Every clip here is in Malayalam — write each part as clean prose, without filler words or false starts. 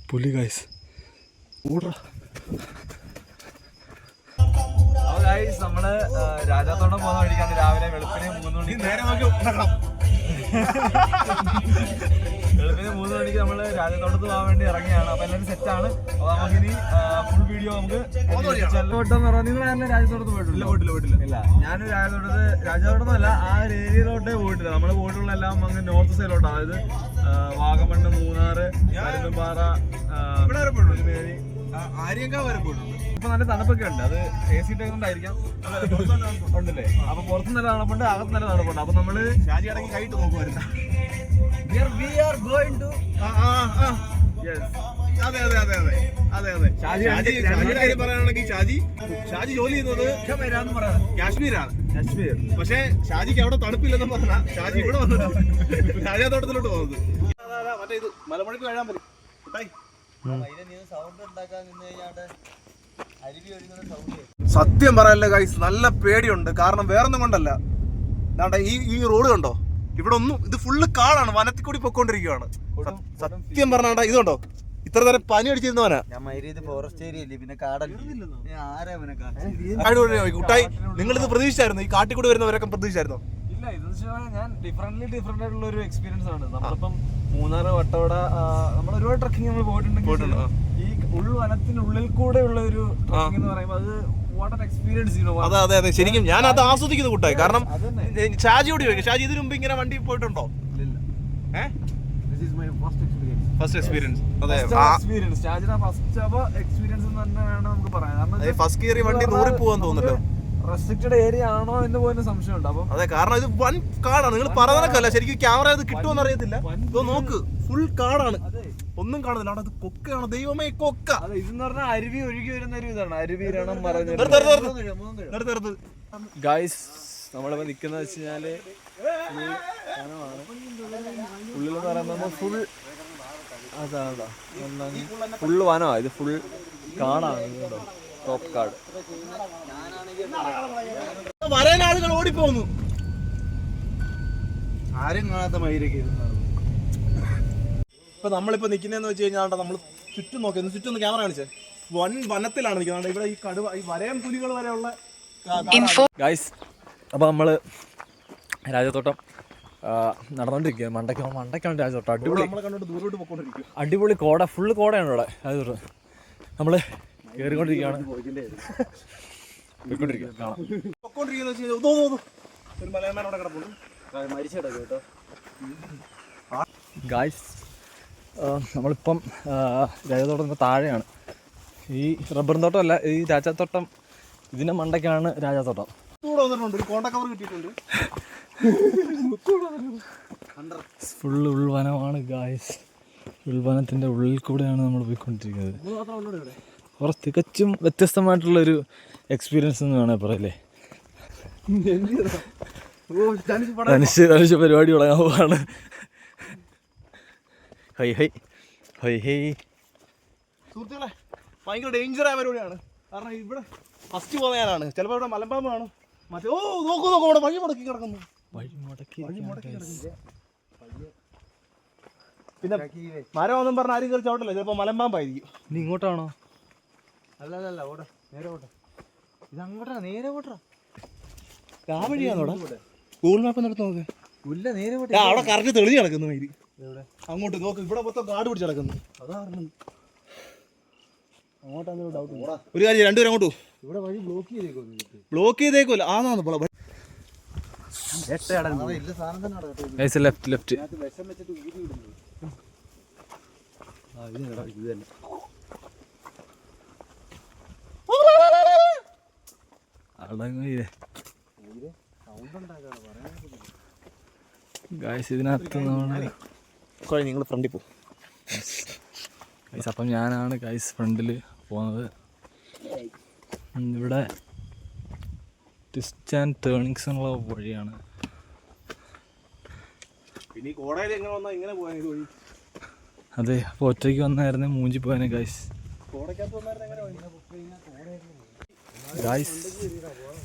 പുലി ഗൈസ് നമ്മള് രാജാത്തോട്ടം പോകുന്ന വഴിക്കാണ് രാവിലെ വെളുപ്പിന് 3 മണിക്ക് വെളുപ്പിന് 3 മണിക്ക് നമ്മള് രാജാത്തോട്ടത്ത് പോകാൻ വേണ്ടി ഇറങ്ങിയാണ്. അപ്പൊ എല്ലാവരും സെറ്റാണ്. അപ്പൊ നമുക്കിനി ഫുൾ വീഡിയോ നമുക്ക് നിങ്ങൾ രാജാത്തോട്ടത്ത് പോയിട്ടില്ല? ഇല്ല, ഞാൻ രാജാത്തോട്ടത്തല്ല, ആ ഒരു ഏരിയയിലോട്ടേ പോയിട്ടില്ല. നമ്മള് പോയിട്ടുള്ള എല്ലാം അങ്ങ് നോർത്ത് സൈഡിലോട്ടാണ്. അതായത് വാഗമണ്ണ്, മൂന്നാറ്, കരുമ്പാറ, ആര്യങ്കാവ് വരെ പോയിട്ടുണ്ട്. ഇപ്പൊ നല്ല തണുപ്പൊക്കെ ഉണ്ട്. അത് AC ടൈം കൊണ്ടായിരിക്കാം ഉണ്ടല്ലേ. അപ്പൊ പുറത്ത് നല്ല തണുപ്പുണ്ട്, അകത്ത് നല്ല തണുപ്പുണ്ട്. അപ്പൊ നമ്മള് ഷാജി അടങ്ങി കൈയിട്ട് നോക്കുമായിരുന്നു. ഷാജി ജോലി ചെയ്യുന്നത് കാശ്മീരാണ്. പക്ഷെ ഷാജിക്ക് അവിടെ തണുപ്പില്ലെന്ന് പറഞ്ഞാ ഷാജി ഇവിടെ വന്നിട്ട് രാജാത്തോട്ടത്തിലോട്ട് പോകുന്നത്. മറ്റേ ഇത് മലമുഴക്ക് കഴിയാൻ പറ്റും. സത്യം പറയല്ലേ ഗൈസ്, നല്ല പേടിയുണ്ട്. കാരണം വേറൊന്നും കൊണ്ടല്ല, ഈ റോഡ് കണ്ടോ, ഇവിടെ ഒന്നും, ഇത് ഫുള്ള് കാടാണ്, വനത്തിൽ കൂടി പൊക്കോണ്ടിരിക്കുകയാണ്. സത്യം പറഞ്ഞാ ഇതുണ്ടോ, ഇത്ര നേരം പനി അടിച്ചിരുന്നവനാ. ഫോറസ്റ്റ് ഏരിയ പിന്നെ കാടല്ലേ. കുട്ടായി, നിങ്ങളിത് പ്രതീക്ഷിച്ചായിരുന്നു? ഈ കാട്ടിൽ കൂടി വരുന്നവരൊക്കെ പ്രതീക്ഷിച്ചായിരുന്നോ? ഇല്ല, ഇതെന്ന് ഞാൻ ഡിഫറെന്റ് ആയിട്ടുള്ള ഒരു എക്സ്പീരിയൻസ് ആണ്. നമ്മളിപ്പം മൂന്നാറ്, വട്ടവട, നമ്മൾ ഒരുപാട് ട്രക്കിംഗ് നമ്മൾ പോയിട്ടുണ്ടെങ്കിൽ ഈ ഉൾവനത്തിനുള്ളിൽ കൂടെ ഉള്ള ഒരു ട്രക്കിംഗ് എന്ന് പറയുമ്പോൾ അത് വാട്ട് എക്സ്പീരിയൻസ്. അതെ അതെ, ശരിക്കും ഞാൻ അത് ആസ്വദിക്കുന്നു കൂട്ടായി. കാരണം ഷാജിയോട് ചോദിക്കും, ഷാജി ഇതിനു മുമ്പ് ഇങ്ങനെ വണ്ടി പോയിട്ടുണ്ടോ? First experience. അതെ, എക്സ്പീരിയൻസ് തന്നെ വേണം നമുക്ക് പറയാം. ഫസ്റ്റ് കയറി വണ്ടി നൂറി പോകാൻ തോന്നുന്നല്ലോ. റെസ്ട്രിക്റ്റഡ് ഏരിയ ആണോ എന്ന് പോലും സംശയമുണ്ട്. അപ്പൊ അതെ, കാരണം ഇത് വൻ കാടാണ്. നിങ്ങൾ പറഞ്ഞതല്ല, ശരിക്കും ക്യാമറ ഇത് കിട്ടുമെന്ന് അറിയത്തില്ല. ഇതോ നോക്ക്, ഫുൾ കാടാണ്, ഒന്നും കാണുന്നില്ല. അവിടെ കൊക്കയാണ്, ദൈവമേ കൊക്ക. ഇതെന്ന് പറഞ്ഞാൽ അരുവി ഒഴുകി വരുന്ന ഒരു ഇതാണ്. അരുവിരണം ഗൈസ്, നമ്മളിപ്പോ നിക്കുന്ന വെച്ച് കഴിഞ്ഞാല് ഉള്ളിലെന്ന് പറയുന്നത് ഫുൾ അതാ ഫുള്ള് വനമാ. ഇത് ഫുൾ കാടാണ്, ടോപ്പ് കാട്. വരാൻ ആളുകൾ ഓടിപ്പോന്നു. ആരും കാണാത്ത മയിലൊക്കെ. ഇപ്പൊ നമ്മളിപ്പോ നിൽക്കുന്നതെന്ന് വെച്ച് കഴിഞ്ഞാൽ നമ്മൾ ചുറ്റും നോക്കിയത്, ചുറ്റും ഒന്ന് ക്യാമറ കാണിച്ചേ. വനത്തിലാണ് നിൽക്കുന്നത്. ഇവിടെ ഈ കടുവ, ഈ വരയം പുലികൾ വരെയുള്ള ഗൈസ്. അപ്പൊ നമ്മള് രാജാത്തോട്ടം നടന്നോണ്ടിരിക്കുക. മണ്ടയ്ക്കാണ് രാജാത്തോട്ടം. അടിപൊളി കോട, ഫുള്ള് കോടയാണ് ഇവിടെ. രാജാത്തോട്ടം നമ്മള് കേറിക്കൊണ്ടിരിക്കുകയാണ്. ഗായ്സ്, നമ്മളിപ്പം രാജാത്തോട്ടത്തിൻ്റെ താഴെയാണ്. ഈ റബ്ബർ തോട്ടം അല്ല, ഈ രാജാത്തോട്ടം, ഇതിൻ്റെ മണ്ടയ്ക്കാണ് രാജാത്തോട്ടം. Full ഉൾവനമാണ് guys. ഉൾവനത്തിൻ്റെ ഉള്ളിൽ കൂടെയാണ് നമ്മൾ പോയിക്കൊണ്ടിരിക്കുന്നത്. കുറച്ച് തികച്ചും വ്യത്യസ്തമായിട്ടുള്ളൊരു എക്സ്പീരിയൻസ് എന്ന് വേണേൽ പറയല്ലേ. ധനുഷ് പരിപാടി തുടങ്ങാൻ പോവാണ്. High high high high. സുഹൃത്തുക്കളെ, ഭയങ്കര ഡേഞ്ചറായ പരിപാടിയാണ്. കാരണം ഇവിടെ ഫസ്റ്റ് പോകുന്നതാണ്. ചിലപ്പോൾ ഇവിടെ മലമ്പാമ്പ് കാണും. മറ്റേ നോക്കൂ ഇവിടെ വഴി മുടക്കി കിടക്കുന്നു. പിന്നെ മരം ഒന്നും പറഞ്ഞ ആരും കയറി ചവിട്ടല്ല, ചിലപ്പോൾ മലമ്പാമ്പായിരിക്കും. നീ ഇങ്ങോട്ടാണോ? അല്ല ഓടാ, നേരെ ഓടാ. ഇത് അങ്ങോട്ടാ, നേരെ ഓട്ടാ. ആ വഴിയാണോടാ? ഗൂഗിൾ മാപ്പ് എടുത്ത് നോക്ക്. ഇല്ല, നേരെ ഓട്ടാ. അവിടെ കറക്റ്റ് തെളിഞ്ഞ് കിടക്കുന്നു മയില്. അങ്ങോട്ട് നോക്ക്, ഇവിടെ മൊത്തം കാട് പിടിച്ച് കിടക്കുന്നു. അങ്ങോട്ടാണ് ഡൗട്ട്. ഒരു കാര്യം, രണ്ടുപേരും അങ്ങോട്ട് ഇവിടെ വഴി ബ്ലോക്ക് ചെയ്തേക്കുമല്ലോ. ആന്നാന്ന് ലെഫ്റ്റ്. വിഷം വെച്ചിട്ട് ഊരി വിടുന്നു. ഇത് തന്നെ. ഗായ്സ്, ഇതിനകത്ത് നിങ്ങൾ ഫ്രണ്ടിൽ പോകും. അപ്പം ഞാനാണ് ഗായ്സ് ഫ്രണ്ടിൽ പോകുന്നത്. ഇവിടെ ട്വിസ്റ്റ് ആൻഡ് ടേണിങ്സ് എന്നുള്ള വഴിയാണ്. പിന്നെ കോടയിൽ എങ്ങനെ വന്നാൽ ഇങ്ങനെ പോയാൽ ഇത് വഴി. അതെ, അപ്പോൾ ഒറ്റയ്ക്ക് വന്നായിരുന്നേ മൂഞ്ചി പോയാനെ ഗായ്സ്. ഗായ്സ്,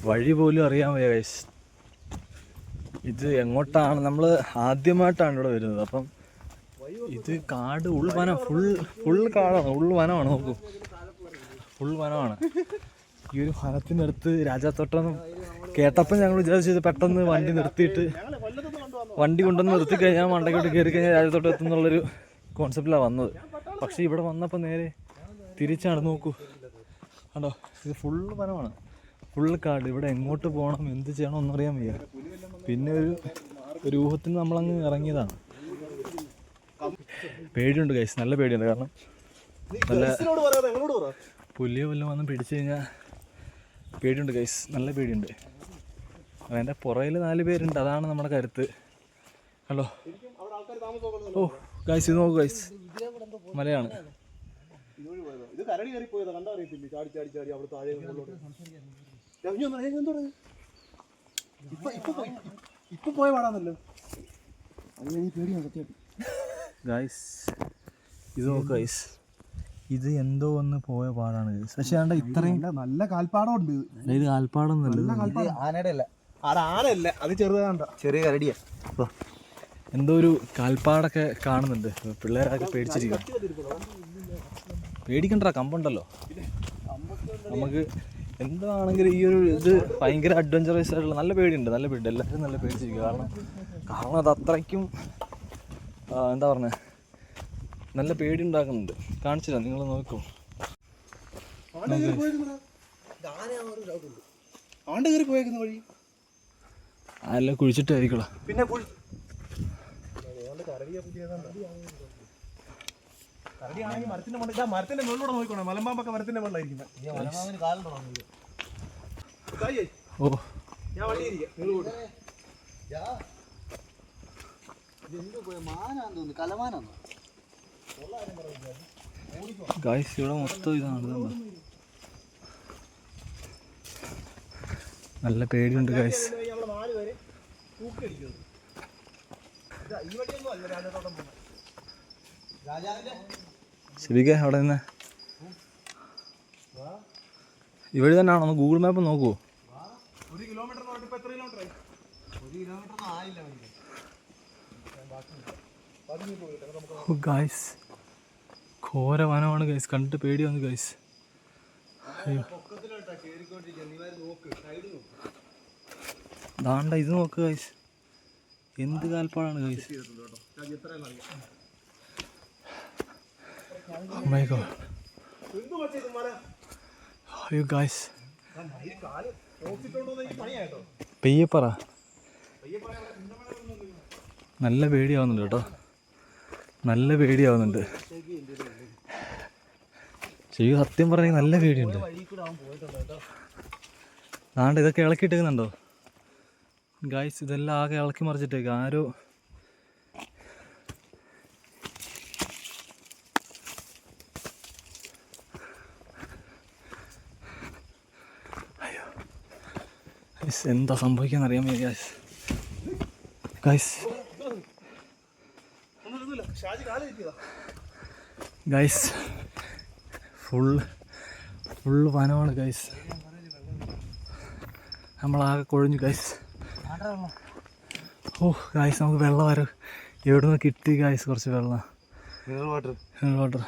വഴി പോലും അറിയാൻ വയ്യ ഗായ്സ്. ഇത് എങ്ങോട്ടാണ്, നമ്മൾ ആദ്യമായിട്ടാണ് ഇവിടെ വരുന്നത്. അപ്പം ഇത് കാട് ഉൾവനം, ഫുൾ കാടാണ്, ഉൾവനമാണ്. നോക്കൂ, ഫുൾ വനമാണ്. ഈ ഒരു വനത്തിനടുത്ത് രാജാത്തോട്ടം കേട്ടപ്പോൾ ഞങ്ങൾ വിചാരിച്ചത് പെട്ടെന്ന് വണ്ടി നിർത്തിയിട്ട് വണ്ടി കൊണ്ടുവന്ന് നിർത്തി കഴിഞ്ഞാൽ മണ്ടയ്ക്കോട്ട് കയറി കഴിഞ്ഞാൽ രാജാത്തോട്ടം എത്തുന്നുള്ളൊരു കോൺസെപ്റ്റിലാണ് വന്നത്. പക്ഷേ ഇവിടെ വന്നപ്പോൾ നേരെ തിരിച്ചാണ്. നോക്കൂ കണ്ടോ, ഇത് ഫുൾ വനമാണ്, ഫുൾ കാട്. ഇവിടെ എങ്ങോട്ട് പോകണം, എന്ത് ചെയ്യണം ഒന്നും അറിയാൻ വയ്യ. പിന്നെ ഒരു ഊഹത്തിന് നമ്മളങ്ങ് ഇറങ്ങിയതാണ്. പേടിയുണ്ട് ഗൈസ്, നല്ല പേടിയുണ്ട്. കാരണം നല്ല പുലിയോ വല്ലതും വന്ന് പിടിച്ചു കഴിഞ്ഞാൽ പേടിയുണ്ട് ഗൈസ്, നല്ല പേടിയുണ്ട്. അതിൻ്റെ പുറകിൽ 4 പേരുണ്ട്, അതാണ് നമ്മുടെ കരുത്ത്. ഹലോ, ഓ ഗൈസ് ഇത് നോക്കൂ ഗൈസ്, മലയാണ്. ഗൈസ് ഇത് നോക്ക് ഗൈസ്, ഇത് എന്തോ ഒന്ന് പോയ പാടാണ് ഗൈസ്. പക്ഷെ ആണ്ട ഇത്രയും നല്ല കാൽപ്പാടമുണ്ട്. ഇത് കാൽപ്പാടൊന്നുമല്ല, ആനയുടെ അല്ല, ആനയല്ല, അത് ചെറുതാണ്ട, ചെറിയ കരടിയാ. എന്തോ ഒരു കാൽപ്പാടൊക്കെ കാണുന്നുണ്ട്. പിള്ളേരൊക്കെ പേടിച്ചിരിക്കുക. പേടിക്കണ്ട, കമ്പുണ്ടല്ലോ നമുക്ക്. എന്താണെങ്കിലും ഈ ഒരു ഇത് ഭയങ്കര അഡ്വഞ്ചറസ് ആയിട്ടുള്ള നല്ല പേടിയുണ്ട്. എല്ലാവരും നല്ല പേടിച്ചിരിക്കുക. കാരണം അത് അത്രയ്ക്കും എന്താ പറഞ്ഞ നല്ല പേടി ഉണ്ടാക്കുന്നുണ്ട്. കാണിച്ചില്ല, നിങ്ങൾ നോക്കൂ. അല്ല കുഴിച്ചിട്ടായിരിക്കണം. പിന്നെ മരത്തിന്റെ മുകളിലൂടെ നോക്കണേ, മലമ്പാമ്പൊക്കെ മരത്തിന്റെ മുകളിലായിരിക്കുന്നത്. ഓ ഗൈസ് ഇവിടെ മൊത്തം ഇതാണ്. നല്ല പേടിയുണ്ട് ഗൈസ്. ശരിക്ക അവിടെ നിന്ന് ഇവിടെ തന്നെയാണോ? ഒന്ന് ഗൂഗിൾ മാപ്പ് നോക്കുവോ? 1 കിലോമീറ്റർ എത്ര കിലോമീറ്റർ? 1 കിലോമീറ്റർ ആയില്ല. ഗൈസ് ഘോര വനമാണ് ഗൈസ്, കണ്ടിട്ട് പേടി വന്നു ഗൈസ്. ദാണ്ട ഇത് നോക്ക് ഗൈസ്, എന്ത് കാൽപ്പാടാണ് ഗൈസ്. അയ്യോ ഗൈസ്, പെയ്യപ്പറ. നല്ല പേടിയാവുന്നുണ്ട് കേട്ടോ, നല്ല പേടിയാവുന്നുണ്ട്. ശരിക്കും സത്യം പറഞ്ഞെങ്കിൽ നല്ല പേടിയുണ്ട്. ആണ്ട് ഇതൊക്കെ ഇളക്കിയിട്ടേക്കുന്നുണ്ടോ ഗൈസ്? ഇതെല്ലാം ആകെ ഇളക്കി മറിച്ചിട്ടേക്ക് ആരോ. അയ്യോ ഗൈസ്, എന്താ സംഭവിക്കാന്ന് അറിയാൻ വയ്യ ഗൈസ്. ഗൈസ് ഗൈസ് ഫുൾ വനമാണ് ഗൈസ്. നമ്മളാകെ കൊഴിഞ്ഞു ഗൈസ്. ഓ ഗൈസ്, നമുക്ക് വെള്ളം വരും എവിടെ നിന്ന് കിട്ടി ഗൈസ്, കുറച്ച് വെള്ളം, മിനറൽ വാട്ടർ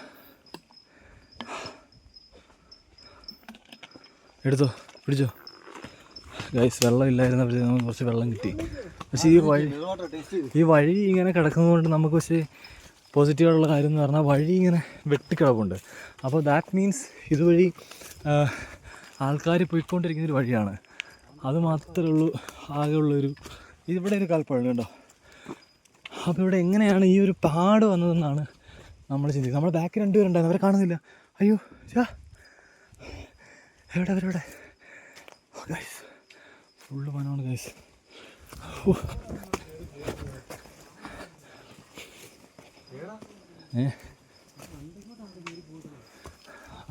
എടുത്തോ, പിടിച്ചോ ഗൈസ്. വെള്ളം ഇല്ലായിരുന്നപ്പോഴത്തേക്ക് നമുക്ക് കുറച്ച് വെള്ളം കിട്ടി. പക്ഷേ ഈ വഴി ഇങ്ങനെ കിടക്കുന്നതുകൊണ്ട് നമുക്ക് പക്ഷേ പോസിറ്റീവായിട്ടുള്ള കാര്യം എന്ന് പറഞ്ഞാൽ വഴി ഇങ്ങനെ വെട്ടിക്കിടപ്പുണ്ട്. അപ്പോൾ ദാറ്റ് മീൻസ് ഇതുവഴി ആൾക്കാർ പോയിക്കൊണ്ടിരിക്കുന്നൊരു വഴിയാണ്. അത് മാത്രമേ ഉള്ളൂ ആകെയുള്ളൊരു. ഇവിടെ ഒരു കാൽപ്പാടുണ്ട് കേട്ടോ. അപ്പോൾ ഇവിടെ എങ്ങനെയാണ് ഈ ഒരു പാട് വന്നതെന്നാണ് നമ്മൾ ചിന്തിക്കുന്നത്. നമ്മുടെ ബാക്കിൽ 2 പേരുണ്ടായിരുന്നു, അവരെ കാണുന്നില്ല. അയ്യോ എവിടെ അവരെവിടെ? ഗൈസ് ഫുള്ള് വനമാണ് ഗൈസ്.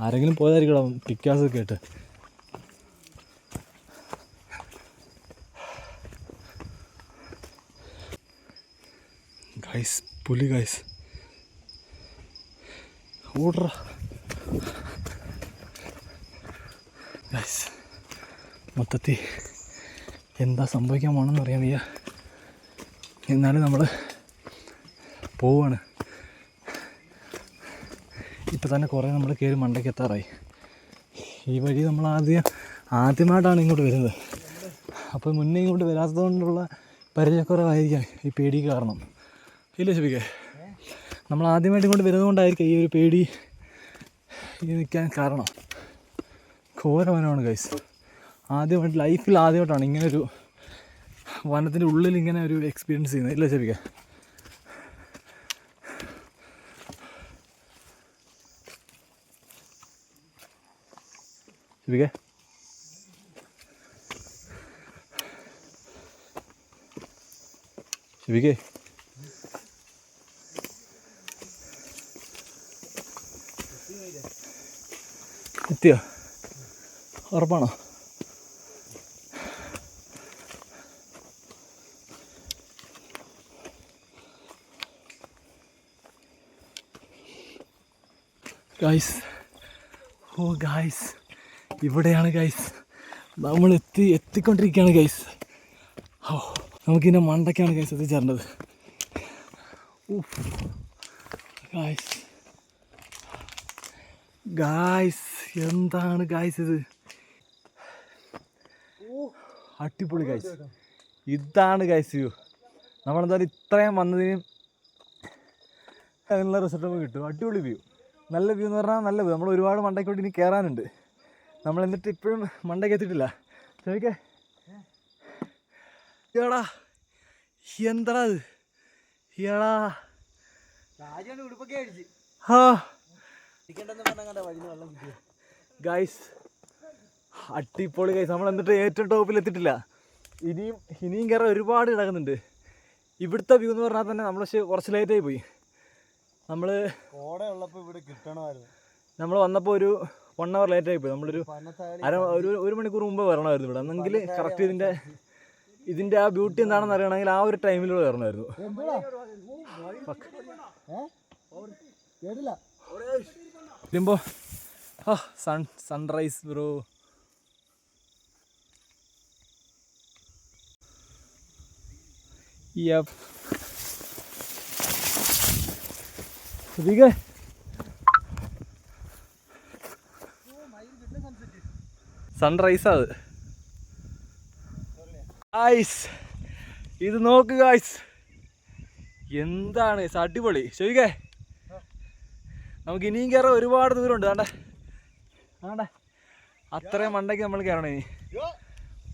ആരെങ്കിലും പോയതായിരിക്കണം പിക്കാസ് കേട്ട്. ഗൈസ് പുലി ഗൈസ്, ഓടറ ഗൈസ്. മൊത്തത്തിൽ എന്താ സംഭവിക്കാൻ പോകണമെന്ന് അറിയാൻ വയ്യ. എന്നാലും നമ്മൾ പോവാണ്. ഇപ്പോൾ തന്നെ കുറേ നമ്മൾ കയറി മണ്ടയ്ക്ക് എത്താറായി. ഈ വഴി നമ്മൾ ആദ്യമായിട്ടാണ് ഇങ്ങോട്ട് വരുന്നത്. അപ്പോൾ മുന്നേ ഇങ്ങോട്ട് വരാത്തത് കൊണ്ടുള്ള പരിചയക്കുറവായിരിക്കാം ഈ പേടി കാരണം. ഇല്ല ശരിക്കേ, നമ്മൾ ആദ്യമായിട്ട് ഇങ്ങോട്ട് വരുന്നത് കൊണ്ടായിരിക്കും ഈ ഒരു പേടി നിൽക്കാൻ കാരണം. ഘോരവനമാണ് ഗൈസ്. ആദ്യമായിട്ട് ലൈഫിൽ ആദ്യമായിട്ടാണ് ഇങ്ങനൊരു വനത്തിൻ്റെ ഉള്ളിൽ ഇങ്ങനെ ഒരു എക്സ്പീരിയൻസ് ചെയ്യുന്നത്. ഇല്ല ശരിക്കേ, ശരിക്കേ ശരിക്കേ എത്തിയോ? ഉറപ്പാണോ? ഗൈസ്, ഓ ഗൈസ്, ഇവിടെയാണ് ഗൈസ് നമ്മൾ എത്തിക്കൊണ്ടിരിക്കുകയാണ് ഗൈസ്. ഓ, നമുക്കിതിൻ്റെ മണ്ടയ്ക്കാണ് ഗൈസ് എത്തിച്ചേരേണ്ടത്. ഗൈസ് ഗൈസ് എന്താണ് ഗൈസ് ഇത്? അടിപൊളി ഗൈസ്, ഇതാണ് ഗൈസ് വ്യൂ. നമ്മളെന്തായാലും ഇത്രയും വന്നതിനും അതിനുള്ള റിസൾട്ട് നമുക്ക് കിട്ടും. അടിപൊളി വ്യൂ, നല്ല വ്യൂ എന്ന് പറഞ്ഞാൽ നല്ല വ്യൂ. നമ്മൾ ഒരുപാട് മണ്ടയ്ക്കോട്ട് ഇനി കയറാനുണ്ട്. നമ്മൾ എന്നിട്ട് ഇപ്പോഴും മണ്ടയ്ക്ക് എത്തിയിട്ടില്ല. ചോദിക്കേ ഏടാ, എന്താ അത്? ഏടാ ഗൈസ്, അടിപൊളി ഗൈസ്. നമ്മൾ എന്നിട്ട് ഏറ്റവും ടോപ്പിൽ എത്തിയിട്ടില്ല. ഇനിയും കയറാൻ ഒരുപാട് കിടക്കുന്നുണ്ട്. ഇവിടുത്തെ വ്യൂ എന്ന് പറഞ്ഞാൽ തന്നെ നമ്മൾ കുറച്ച് ലേറ്റായി പോയി. നമ്മൾ വന്നപ്പോൾ ഒരു 1 hour ലേറ്റായി പോയി. നമ്മളൊരു ഒരു മണിക്കൂർ മുമ്പ് വരണമായിരുന്നു ഇവിടെ. എന്നെങ്കിൽ കറക്റ്റ് ഇതിൻ്റെ ആ ബ്യൂട്ടി എന്താണെന്ന് അറിയണമെങ്കിൽ ആ ഒരു ടൈമിലൂടെ വരണമായിരുന്നു. വരുമ്പോൾ സൺറൈസ് ബ്രോ. സൺറൈസ് അത് ഗായ്സ്. ഇത് നോക്ക് ഗായ്സ്, എന്താണ് അടിപൊളി. ശരിക്കേ, നമുക്ക് ഇനിയും കയറാൻ ഒരുപാട് ദൂരമുണ്ട്. ആണ്ടേ അത്രയും മണ്ടയ്ക്ക് നമ്മൾ കയറണം ഇനി.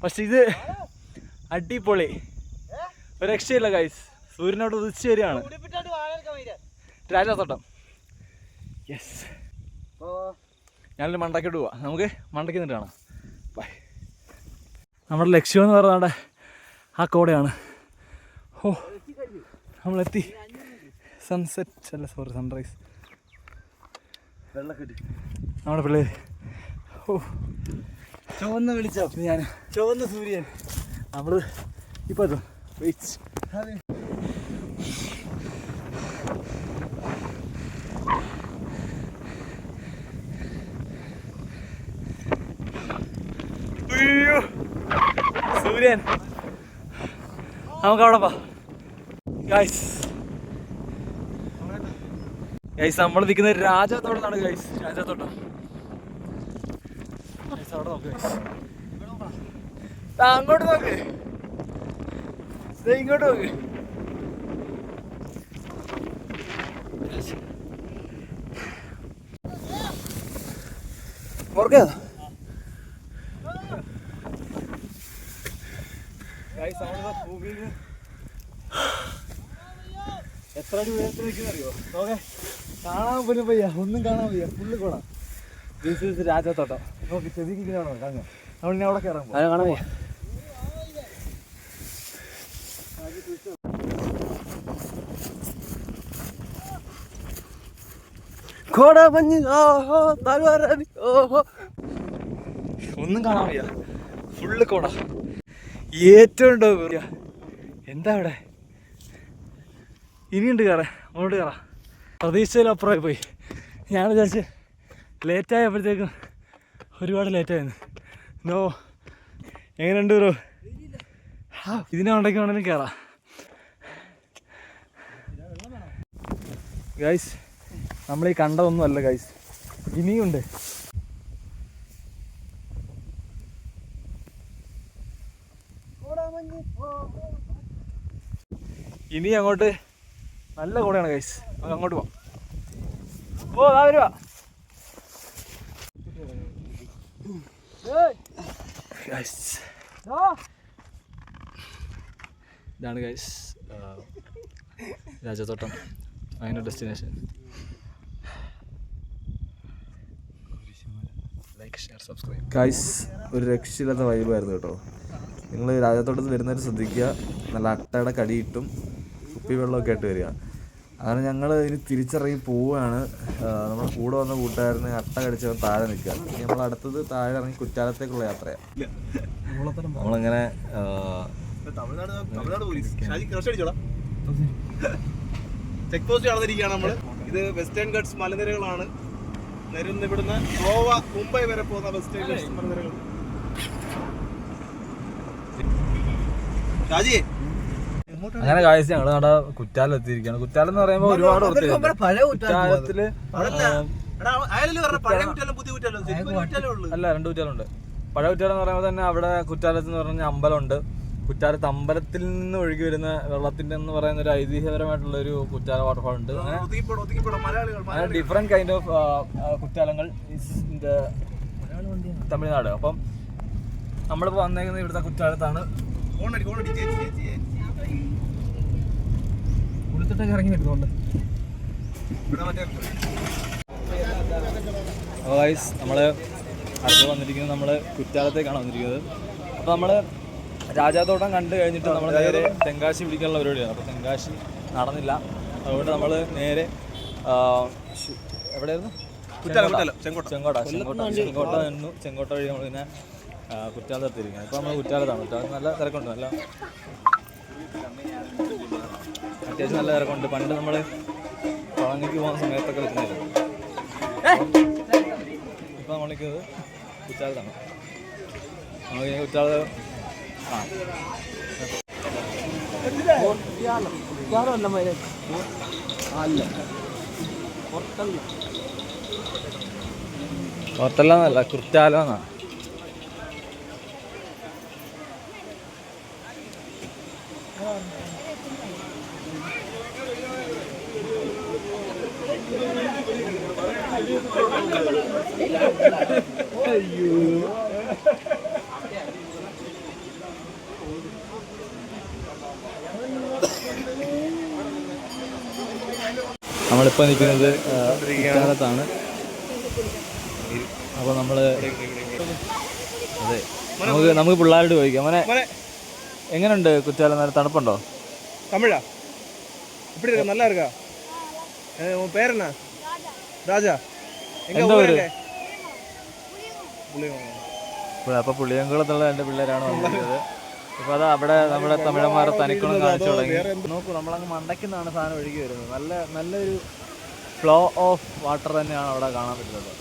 പക്ഷെ ഇത് അടിപൊളി, ഒരു രക്ഷയില്ല ഗൈസ്. സൂര്യനോട് ഉദിച്ചു വരികയാണ് രാജാത്തോട്ടം. യെസ്, ഞാനൊരു മണ്ടയ്ക്കോട്ട് പോവാം. നമുക്ക് മണ്ടയ്ക്ക് നിന്നിട്ട് കാണാം. ബൈ. നമ്മുടെ ലക്ഷ്യം എന്ന് പറഞ്ഞാൽ ആ കോടയാണ്. ഓ, നമ്മളെത്തി. സൺസെറ്റ് അല്ല, സോറി, സൺറൈസ്. വെള്ളക്കെട്ടി നമ്മുടെ പിള്ളേർ. ഓ, ചുവന്ന വെളിച്ചം, ഞാൻ ചുവന്ന സൂര്യൻ. നമ്മൾ ഇപ്പോൾ എത്തും. വെയിറ്റ്. സൂര്യൻ, നമുക്ക് അവിടെ പോവാം ഗൈസ്. നമ്മൾ നിൽക്കുന്നത് രാജാത്തോട്ടത്താണ് ഗൈസ്. രാജാത്തോട്ടം അവിടെ നോക്ക് ഗൈസ്. അങ്ങോട്ട് നോക്ക്, ഇങ്ങോട്ട് നോക്ക്. എത്ര അടി ഉയരത്തിൽ നിൽക്കുന്നറിയോ? നോക്കേ, കാണാൻ പോലും വയ്യ, ഒന്നും കാണാൻ വയ്യ. ഫുള്ള് കൊള്ളാം. This is Rajathottam. നോക്കി ചെതിക്കുന്നതാണോ കാണുക? നമ്മളിനി അവിടെ കയറാൻ പോകും. കാണാൻ വയ്യ. കോടമഞ്ഞ്, ഓഹോ, താഴ്വാരം, ഓഹോ, ഒന്നും കാണാൻ വയ്യ. ഫുള്ള് കോട. ഏറ്റവും ഉണ്ടോ എന്താ ഇവിടെ? ഇനിയുണ്ട് കയറാൻ, അങ്ങോട്ട് കയറാം. പ്രതീക്ഷയിലപ്പുറമായി പോയി. ഞാൻ വിചാരിച്ച് ലേറ്റായപ്പോഴത്തേക്കും ഒരുപാട് ലേറ്റായിരുന്നു. നോ, എങ്ങനെയുണ്ട് ബ്രോ? ഇതിനെ ഉണ്ടെങ്കിൽ വേണമെങ്കിലും കയറാം ഗൈസ്. നമ്മളീ കണ്ടതൊന്നും അല്ല ഗൈസ്, ഇനിയുണ്ട്. ഇനി അങ്ങോട്ട് നല്ല കൂടെയാണ് ഗൈസ്, നമുക്ക് അങ്ങോട്ട് പോവാം. ഓ അതാ വരുവാ. ഇതാണ് ഗൈസ് രാജത്തോട്ടം, അതിൻ്റെ destination. Like, share, subscribe. Guys ഒരു രക്ഷയില്ലാത്ത വൈബായിരുന്നു കേട്ടോ. നിങ്ങൾ രാജത്തോട്ടത്തിൽ വരുന്നവർ ശ്രദ്ധിക്കുക, നല്ല അട്ടയുടെ കടിയിട്ടും കുപ്പി വെള്ളമൊക്കെ ആയിട്ട് വരിക. അങ്ങനെ ഞങ്ങൾ ഇനി തിരിച്ചിറങ്ങി പോവുകയാണ്. നമ്മുടെ കൂടെ വന്ന കൂട്ടുകാരന് അട്ട കടിച്ചവൻ താഴെ നിൽക്കുക. ഇനി നമ്മൾ അടുത്തത് താഴെ ഇറങ്ങി കുറ്റാലത്തേക്കുള്ള യാത്രയാണ്. നമ്മളങ്ങനെ ചെക്ക് പോസ്റ്റ് കടന്നിരിക്കുകയാണ് നമ്മൾ. ഇത് വെസ്റ്റേൺ ഗട്ട്സ് മലനിരകളാണ്. നിരന്ന് ഇവിടുന്ന് ഗോവ, മുംബൈ വരെ പോകുന്ന വെസ്റ്റേൺ ഗട്ട്സ് മലനിരകൾ. ഷാജി അങ്ങനെ കാഴ്ച ഞങ്ങൾ അവിടെ കുറ്റാലം എത്തിയിരിക്കുകയാണ്. കുറ്റാലം എന്ന് പറയുമ്പോൾ ഒരുപാട് കുറ്റാലത്തില് അല്ല 2 കുറ്റാലുണ്ട്. പഴയ കുറ്റാലം എന്ന് പറയുമ്പോൾ തന്നെ അവിടെ കുറ്റാലത്ത് എന്ന് പറഞ്ഞ അമ്പലമുണ്ട്. കുറ്റാലത്ത് അമ്പലത്തിൽ നിന്ന് ഒഴുകി വരുന്ന വെള്ളത്തിന്റെ എന്ന് പറയുന്ന ഒരു ഐതിഹ്യപരമായിട്ടുള്ള ഒരു കുറ്റാല വാട്ടർഫാൾ ഉണ്ട്. അങ്ങനെ ഡിഫറെന്റ് കൈൻഡ് ഓഫ് കുറ്റാലങ്ങൾ തമിഴ്നാട്. അപ്പം നമ്മളിപ്പോൾ വന്നേക്കുന്നത് ഇവിടുത്തെ കുറ്റാലത്താണ്. കുളിച്ചിട്ടൊക്കെ ഇറങ്ങി വരുന്നുണ്ട്. നമ്മൾ അടുത്ത് വന്നിരിക്കുന്നത് നമ്മൾ കുറ്റാലത്തേക്കാണ് വന്നിരിക്കുന്നത്. അപ്പോൾ നമ്മൾ രാജാത്തോട്ടം കണ്ടു കഴിഞ്ഞിട്ട് നമ്മൾ നേരെ തെങ്കാശി പിടിക്കാനുള്ള പരിപാടിയാണ്. അപ്പോൾ തെങ്കാശി നടന്നില്ല, അതുകൊണ്ട് നമ്മൾ നേരെ എവിടെയായിരുന്നു? ചെങ്കോട്ട നിന്നു. ചെങ്കോട്ട വഴി നമ്മൾ പിന്നെ കുറ്റാലത്ത് എത്തിയിരിക്കുന്നത്. ഇപ്പോൾ നമ്മൾ കുറ്റാലത്താണ്. കുറ്റാലത്ത് നല്ല തിരക്കുണ്ട്, നല്ല അത്യാവശ്യം നല്ല തിരക്കുണ്ട്. പണ്ട് നമ്മൾ പളനിക്ക് പോകുന്ന സമയത്തൊക്കെ വെച്ചിരുന്നു. ഇപ്പോൾ നമ്മൾ നിൽക്കുന്നത് കുറ്റാലത്താണ്. നമുക്ക് കുറ്റാലത്ത് ഹോട്ടലെന്നല്ല, കുറ്റാലം എന്നാണ്. നമ്മളിപ്പോൾ നിൽക്കുന്നത് കുറ്റാലത്താണ്. അപ്പോൾ നമ്മൾ അതെ നമുക്ക് പിള്ളേരോട് ചോദിക്കാം. മോനെ എങ്ങനെയുണ്ട് കുറ്റാലം? നല്ല തണുപ്പുണ്ടോ? തമിഴാ எப்படி இருக்கா? நல்லா இருக்கா? உன் பேர் என்ன? ராஜா. എന്താ പേര്? അപ്പോൾ പുളിയംകുളത്തുള്ള എൻ്റെ പിള്ളേരാണ് വന്നിരിക്കുന്നത്. അപ്പോൾ അത് അവിടെ നമ്മുടെ തമിഴന്മാരെ തനിക്കുളം കാണിച്ചു തുടങ്ങി. നോക്കൂ, നമ്മളങ്ങ് മണ്ടയ്ക്കുന്നാണ് സാധനം ഒഴുകി വരുന്നത്. നല്ലൊരു ഫ്ലോ ഓഫ് വാട്ടർ തന്നെയാണ് അവിടെ കാണാൻ പറ്റുന്നത്.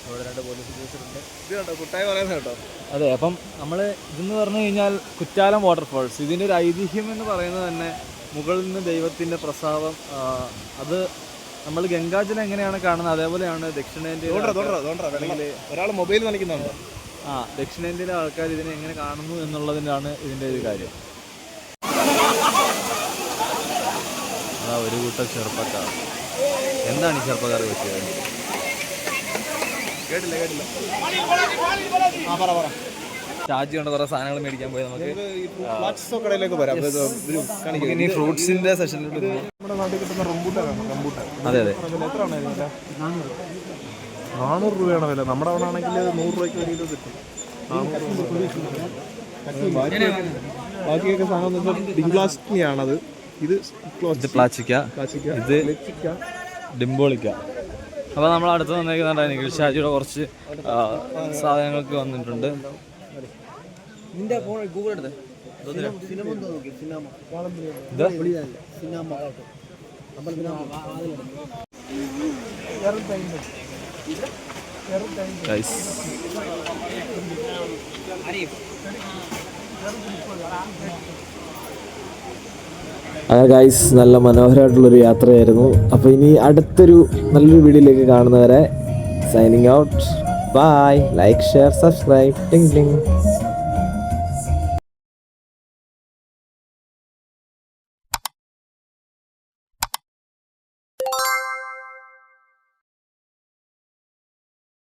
ഇവിടെ 2 പോലീസ് ഉദ്യോഗസ്ഥരുണ്ട്. കുട്ടായി പറയുന്നത് കേട്ടോ. അതെ, അപ്പം നമ്മൾ ഇതെന്ന് പറഞ്ഞു കഴിഞ്ഞാൽ കുറ്റാലം വാട്ടർഫാൾസ്. ഇതിൻ്റെ ഒരു ഐതിഹ്യം എന്ന് പറയുന്നത് തന്നെ മുകളിൽ നിന്ന് ദൈവത്തിൻ്റെ പ്രസാദം. അത് നമ്മൾ ഗംഗാജലം എങ്ങനെയാണ് കാണുന്നത് അതേപോലെയാണ് ദക്ഷിണേന്ത്യയിൽ ഒരാൾ മൊബൈൽ നനയ്ക്കുന്നുണ്ട്. ദക്ഷിണേന്ത്യയിലെ ആൾക്കാർ ഇതിനെ എങ്ങനെ കാണുന്നു എന്നുള്ളതിനാണ് ഇതിൻ്റെ ഒരു കാര്യം. ഒരു കൂട്ടം ചെറുപ്പക്കാർ. എന്താണ് ഈ ചെറുപ്പക്കാർ പറ്റിയത്? കേട്ടില്ല. ചാർജ് കൊണ്ട് കുറേ സാധനങ്ങൾ മേടിക്കാൻ പോയി. നമുക്ക് കടയിലേക്ക് വരാം. ഇനി ഫ്രൂട്ട്സിന്റെ സെഷനിലോട്ട് നമ്മുടെ നാട്ടിൽ കിട്ടുന്ന റംബൂട്ടാൻ. അതെ എത്രയാണ് 400 രൂപയാണ് വില. നമ്മുടെ അവിടെ ആണെങ്കിൽ 100 രൂപയ്ക്ക് വലിയ കിട്ടും. ബാക്കിയൊക്കെ സാധനം ഡിംഗ്ലാസ്റ്റിയാണത്. ഇത് പ്ലാച്ചിക്ക, ഇത് ഡിംബോളിക്ക. അപ്പോൾ നമ്മൾ അടുത്ത് വന്നേക്കുന്നുണ്ട് നിഖിൽ ഷാജിയുടെ കുറച്ച് സാധനങ്ങൾക്ക് വന്നിട്ടുണ്ട്. ഗൈസ്, നല്ല മനോഹരമായിട്ടുള്ളൊരു യാത്രയായിരുന്നു. അപ്പോൾ ഇനി അടുത്തൊരു നല്ലൊരു വീഡിയോയിലേക്ക് കാണുന്നവരെ signing out. Bye. Like, share, subscribe. ടിങ് ടിങ്.